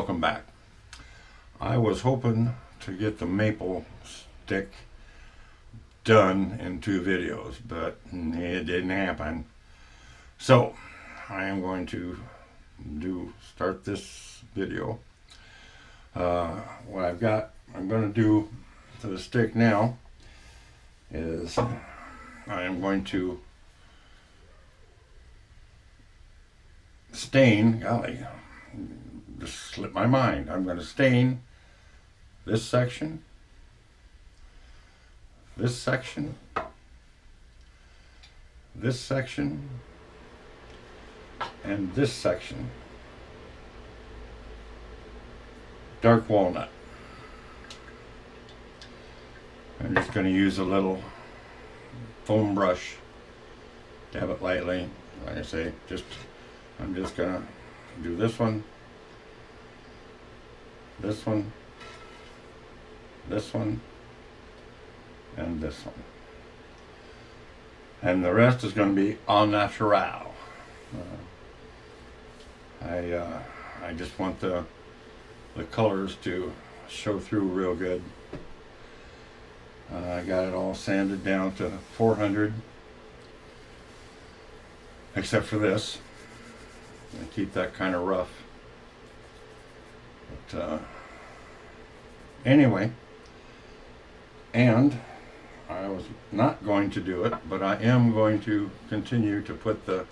welcome back. I was hoping to get the maple stick done in 2 videos, but it didn't happen. So I am going to start this video. What I'm going to do to the stick now is I am going to stain, golly, just slipped my mind. I'm going to stain this section, this section, this section, and this section dark walnut. I'm just going to use a little foam brush, dab it lightly. Like I say, I'm just going to do this one, this one, this one, and this one. And the rest is going to be au naturel. I just want the colors to show through real good. I got it all sanded down to 400, except for this. I keep that kind of rough. But anyway, and I was not going to do it, but I am going to continue to put the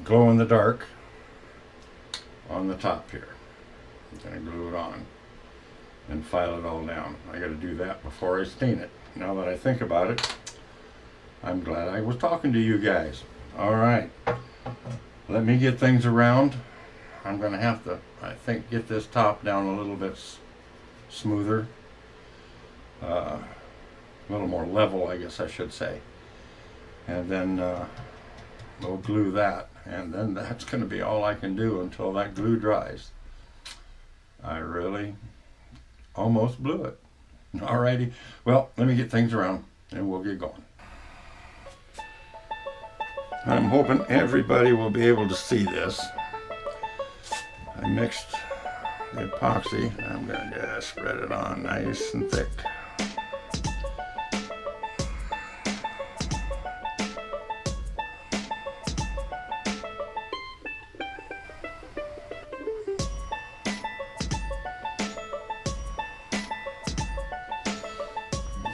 glow in the dark on the top here. I'm going to glue it on and file it all down. I got to do that before I stain it. Now that I think about it, I'm glad I was talking to you guys. All right, let me get things around. I'm going to have to, I think, get this top down a little bit smoother, a little more level, I guess I should say. And then we'll glue that, and then that's going to be all I can do until that glue dries. I really almost blew it. Alrighty, well, let me get things around and we'll get going. I'm hoping everybody will be able to see this. I mixed the epoxy. I'm going to just spread it on nice and thick.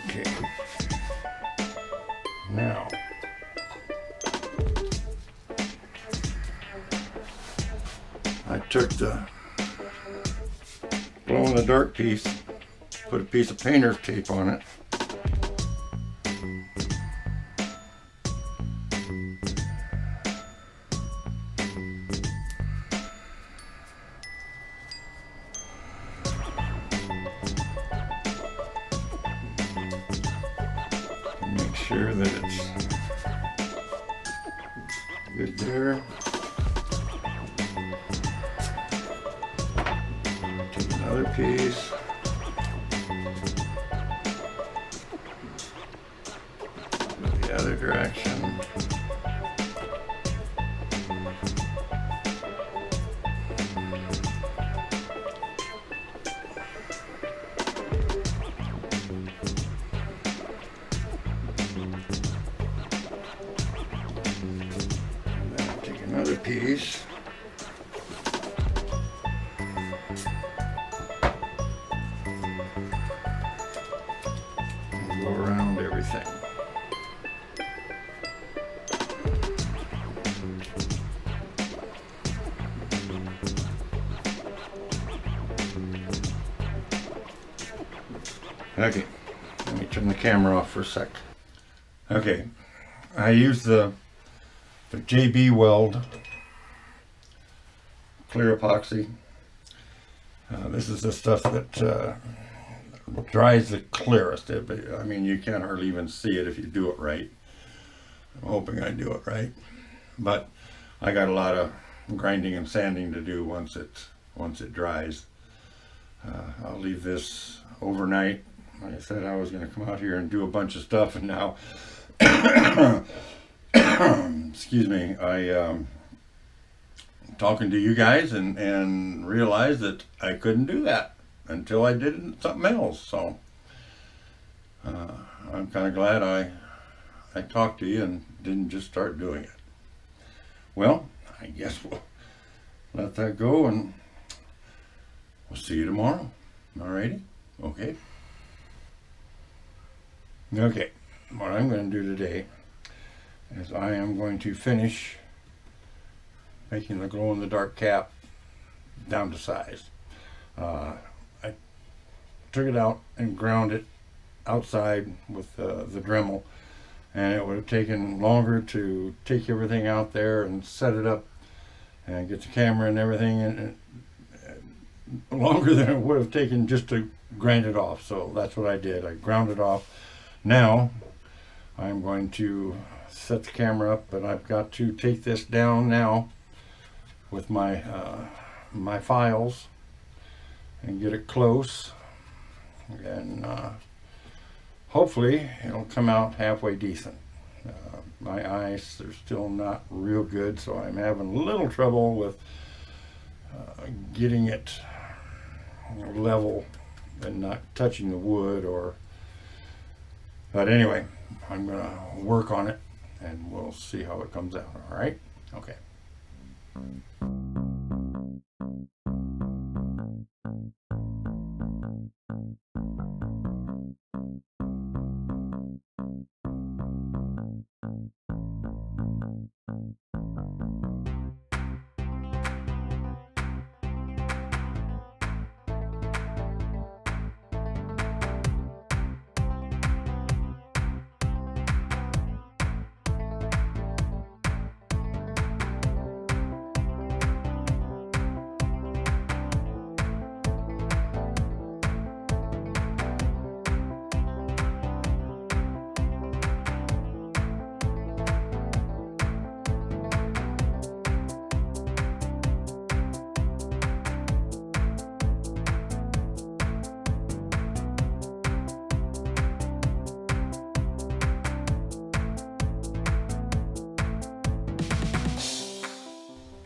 Okay. Now, I took the glow in the dark piece, put a piece of painter's tape on it. Make sure that it's good there. Another piece. The other direction. And then I'll take another piece. Go around everything. Okay, let me turn the camera off for a sec. Okay, I use the JB Weld clear epoxy. This is the stuff that dries the clearest. I mean, you can't hardly even see it if you do it right. I'm hoping I do it right, but I got a lot of grinding and sanding to do once it dries. I'll leave this overnight. Like I said, I was going to come out here and do a bunch of stuff, and now excuse me, I talking to you guys and realized that I couldn't do that until I did something else. So I'm kind of glad I talked to you and didn't just start doing it. Well, I guess we'll let that go, and we'll see you tomorrow. Alrighty? Okay. Okay, what I'm going to do today is I am going to finish making the glow-in-the-dark cap down to size. I took it out and ground it outside with the Dremel, and it would have taken longer to take everything out there and set it up and get the camera and everything in, longer than it would have taken just to grind it off. So that's what I did. I ground it off. Now I'm going to set the camera up, but I've got to take this down now with my my files and get it close, and hopefully it'll come out halfway decent. My eyes are still not real good, so I'm having a little trouble with getting it level and not touching the wood, but anyway, I'm gonna work on it and we'll see how it comes out. All right? Okay.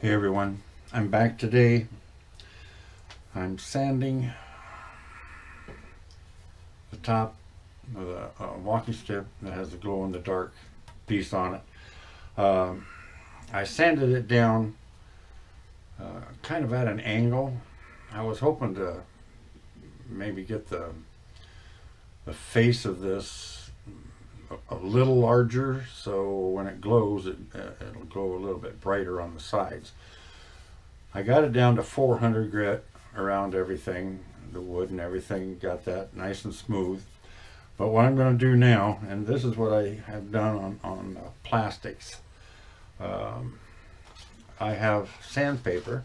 Hey everyone, I'm back today. I'm sanding the top of the walking stick that has the glow-in-the-dark piece on it. I sanded it down kind of at an angle. I was hoping to maybe get the face of this a little larger, so when it glows, it'll glow a little bit brighter on the sides. I got it down to 400 grit around everything, the wood and everything, got that nice and smooth. But what I'm going to do now, and this is what I have done on plastics, I have sandpaper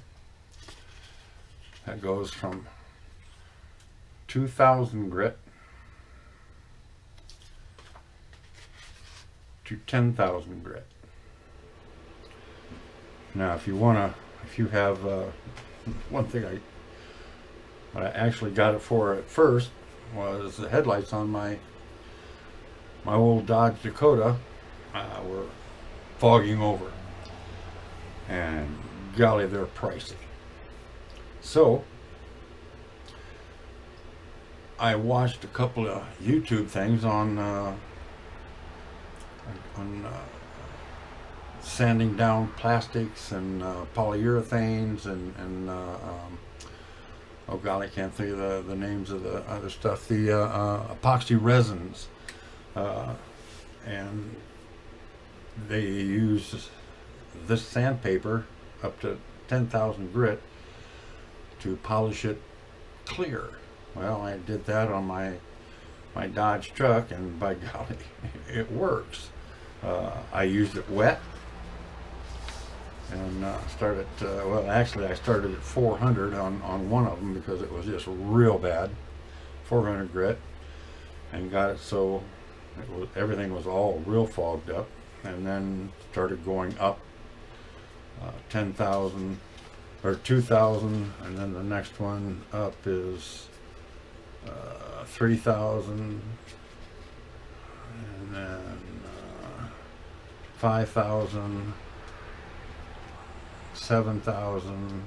that goes from 2,000 grit to 10,000 grit. Now, if you have one thing what I actually got it for at first was the headlights on my old Dodge Dakota were fogging over, and golly, they're pricey. So I watched a couple of YouTube things on sanding down plastics and polyurethanes and oh golly, I can't think of the names of the other stuff, the epoxy resins, and they use this sandpaper up to 10,000 grit to polish it clear. Well, I did that on my Dodge truck, and by golly, it works. I used it wet and started, well, actually I started at 400 on one of them because it was just real bad, 400 grit, and got it so everything was all real fogged up, and then started going up 10,000 or 2,000, and then the next one up is 3,000, and then 5,000, 7,000.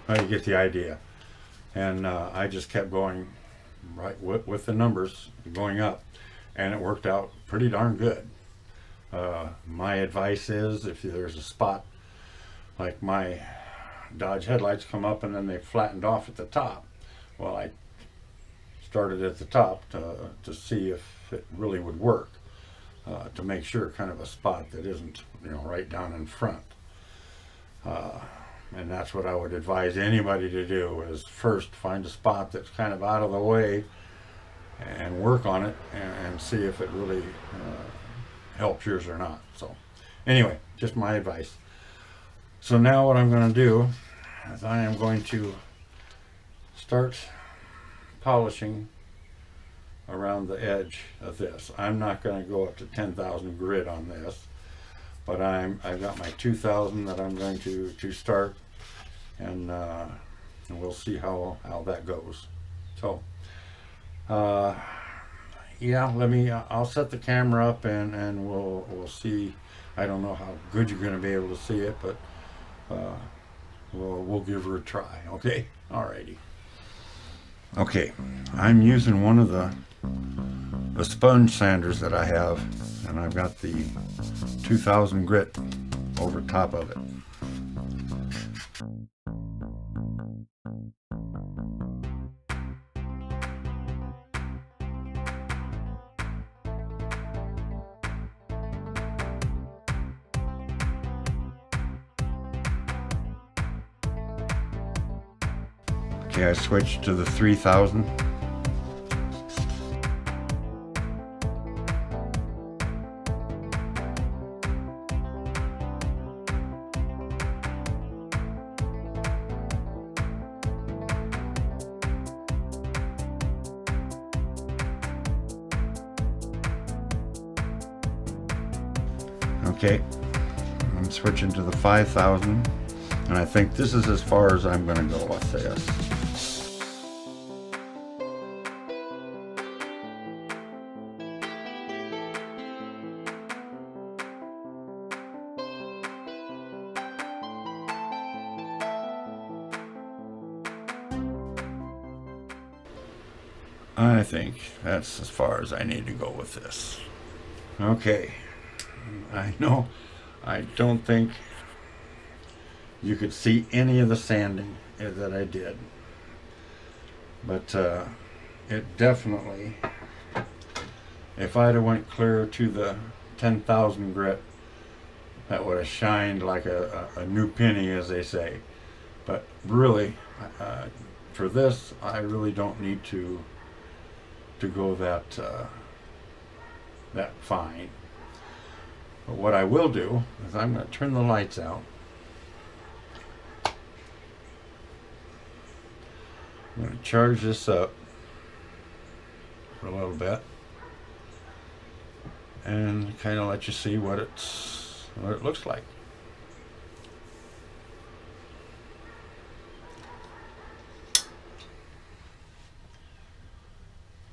Well, you get the idea. And I just kept going right with the numbers going up, and it worked out pretty darn good. My advice is, if there's a spot like my Dodge headlights come up and then they flattened off at the top, well, I started at the top to see if it really would work, to make sure kind of a spot that isn't, you know, right down in front. And that's what I would advise anybody to do, is first find a spot that's kind of out of the way and work on it and see if it really helps yours or not. So anyway, just my advice. So now what I'm going to do is I am going to start polishing around the edge of this. I'm not going to go up to 10,000 grit on this, but I've got my 2,000 that I'm going to start, and we'll see how that goes. So yeah, I'll set the camera up and we'll see. I don't know how good you're going to be able to see it, but we'll give her a try. Okay, alrighty. Okay, I'm using one of the sponge sanders that I have, and I've got the 2,000 grit over top of it. Okay, I switched to the 3,000. Okay, I'm switching to the 5,000, and I think this is as far as I'm going to go with this. I think that's as far as I need to go with this. Okay, I know I don't think you could see any of the sanding that I did, but it definitely, if I'd have went clear to the 10,000 grit, that would have shined like a new penny, as they say. But really, for this, I really don't need to go that fine. But what I will do is I'm going to turn the lights out. I'm going to charge this up for a little bit and kind of let you see what it looks like.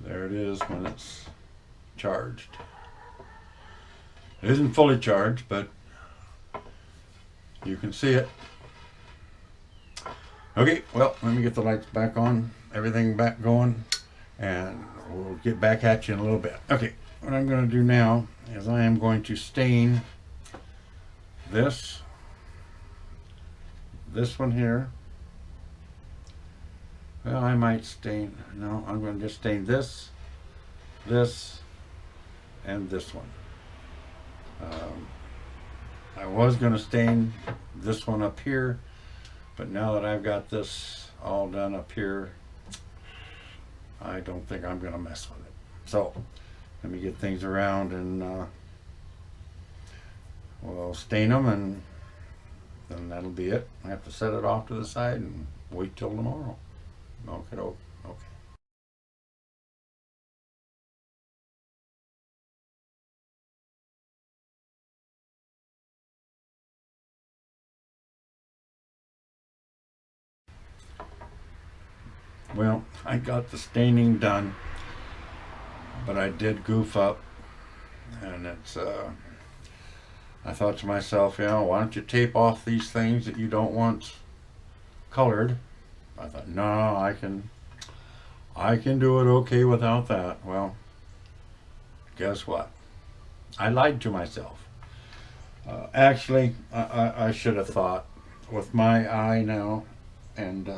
There it is when it's charged. It isn't fully charged, but you can see it. Okay, well, let me get the lights back on, everything back going, and we'll get back at you in a little bit. Okay, what I'm going to do now is I am going to stain this one here. Well, I might stain, no, I'm going to just stain this, and this one. I was going to stain this one up here, but now that I've got this all done up here, I don't think I'm going to mess with it. So let me get things around, and we'll stain them, and then that'll be it. I have to set it off to the side and wait till tomorrow. Okay, okay. Well, I got the staining done, but I did goof up, and it's I thought to myself, you know, why don't you tape off these things that you don't want colored? I thought, no, I can do it okay without that. Well, guess what? I lied to myself. Actually, I should have thought with my eye now and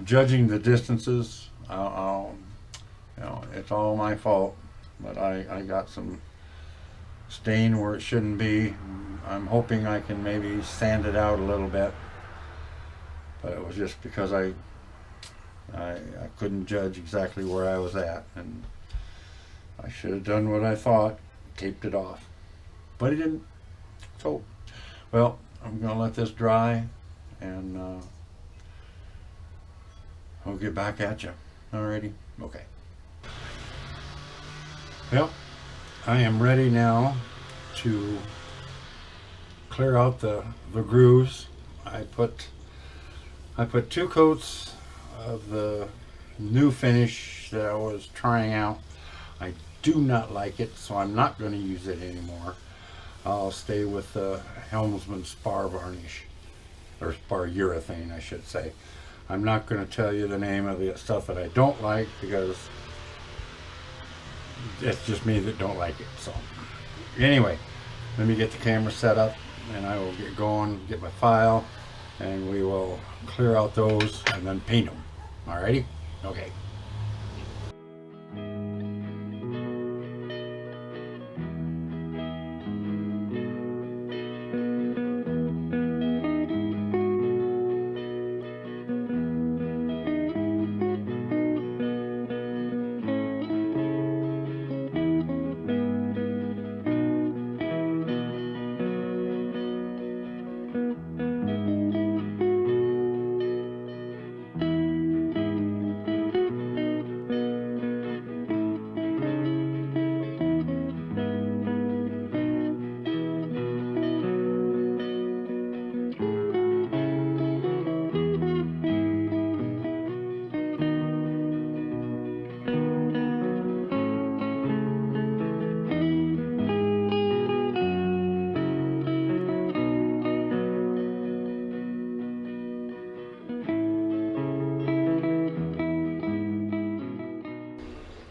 judging the distances. You know, it's all my fault, but I got some stain where it shouldn't be. I'm hoping I can maybe sand it out a little bit, but it was just because I couldn't judge exactly where I was at, and I should have done what I thought, taped it off, but I didn't. So, well, I'm gonna let this dry, and I'll get back at you. Alrighty, okay. Well, I am ready now to clear out the grooves. I put 2 coats of the new finish that I was trying out. I do not like it, so I'm not going to use it anymore. I'll stay with the Helmsman spar varnish, or spar urethane I should say. I'm not going to tell you the name of the stuff that I don't like, because it's just me that don't like it. So anyway, let me get the camera set up and I will get going, get my file, and we will clear out those and then paint them. Alrighty? Okay.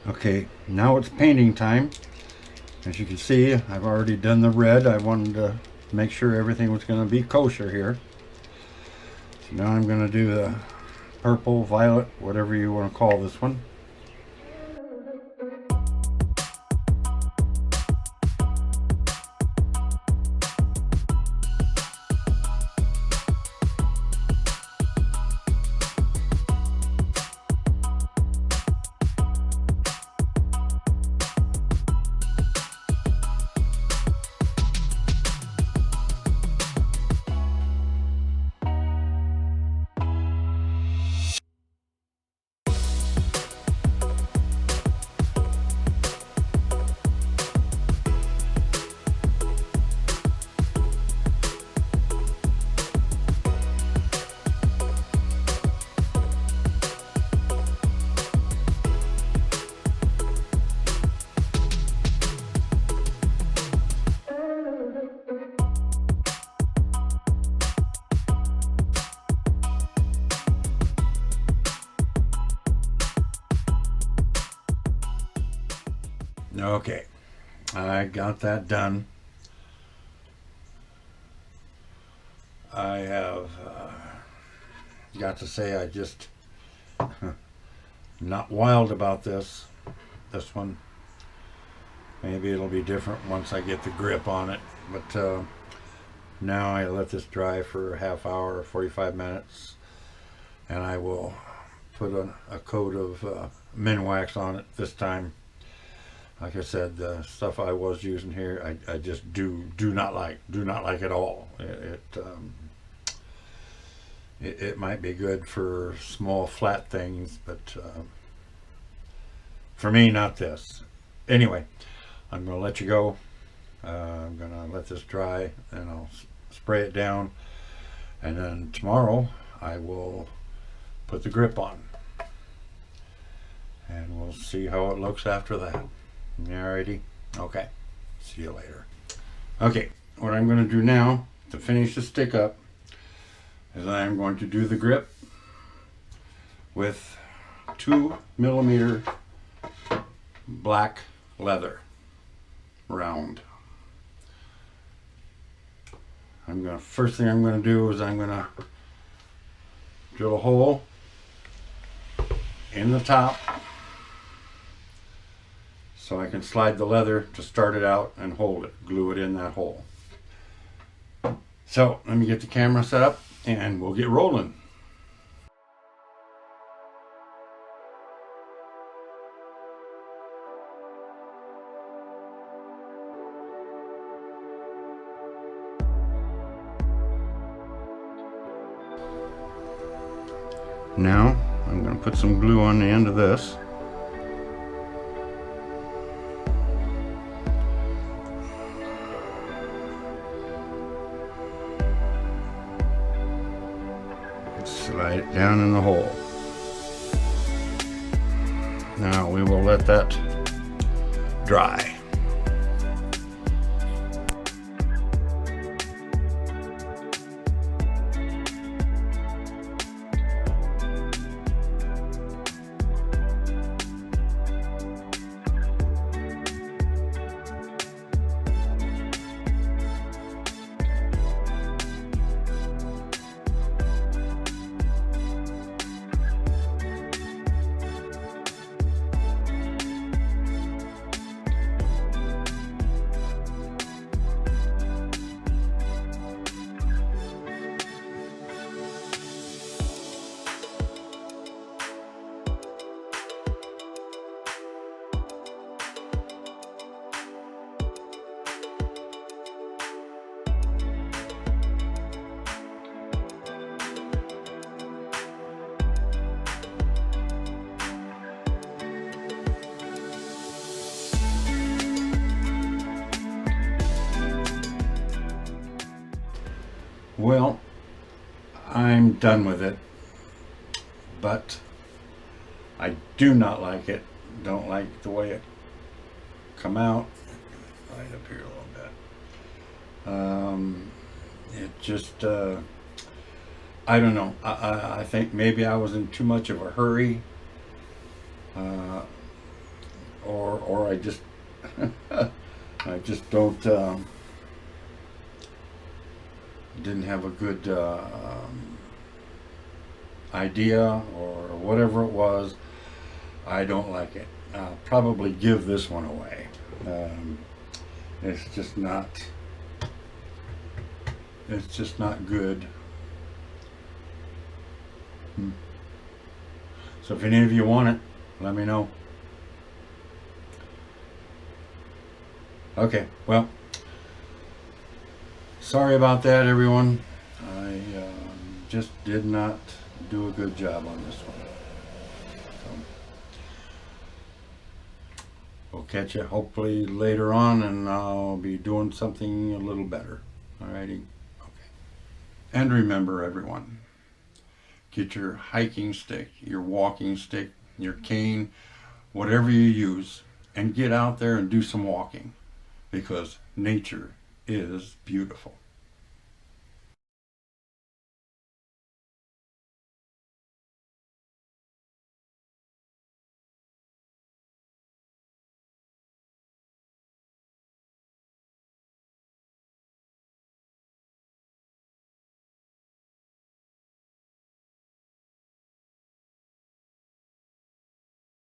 Okay, now it's painting time. As you can see, I've already done the red. I wanted to make sure everything was going to be kosher here. So now I'm going to do the purple, violet, whatever you want to call this one. Okay, I got that done. I have got to say I just not wild about this one. Maybe it'll be different once I get the grip on it, but now I let this dry for a half hour, 45 minutes, and I will put a coat of Minwax on it this time. Like I said, the stuff I was using here, I just do not like at all. It might be good for small flat things, but for me, not this. Anyway, I'm going to let you go. I'm going to let this dry, and I'll spray it down, and then tomorrow I will put the grip on, and we'll see how it looks after that. Alrighty, okay, see you later. Okay, what I'm going to do now to finish the stick up is I am going to do the grip with 2mm black leather, round. First thing I'm going to do is I'm going to drill a hole in the top so I can slide the leather to start it out and hold it, glue it in that hole. So let me get the camera set up and we'll get rolling. Now I'm going to put some glue on the end of this. Slide it down in the hole. Now we will let that dry. Well, I'm done with it, but I do not like it. Don't like the way it come out. Right up here a little bit. It just, I don't know. I think maybe I was in too much of a hurry, or I just, I just don't. Didn't have a good idea or whatever it was. I don't like it. I'll probably give this one away. It's just not good. So if any of you want it, let me know. Okay, well, sorry about that, everyone. I just did not do a good job on this one. So, we'll catch you hopefully later on, and I'll be doing something a little better. Alrighty? Okay. And remember, everyone, get your hiking stick, your walking stick, your cane, whatever you use, and get out there and do some walking, because nature is beautiful.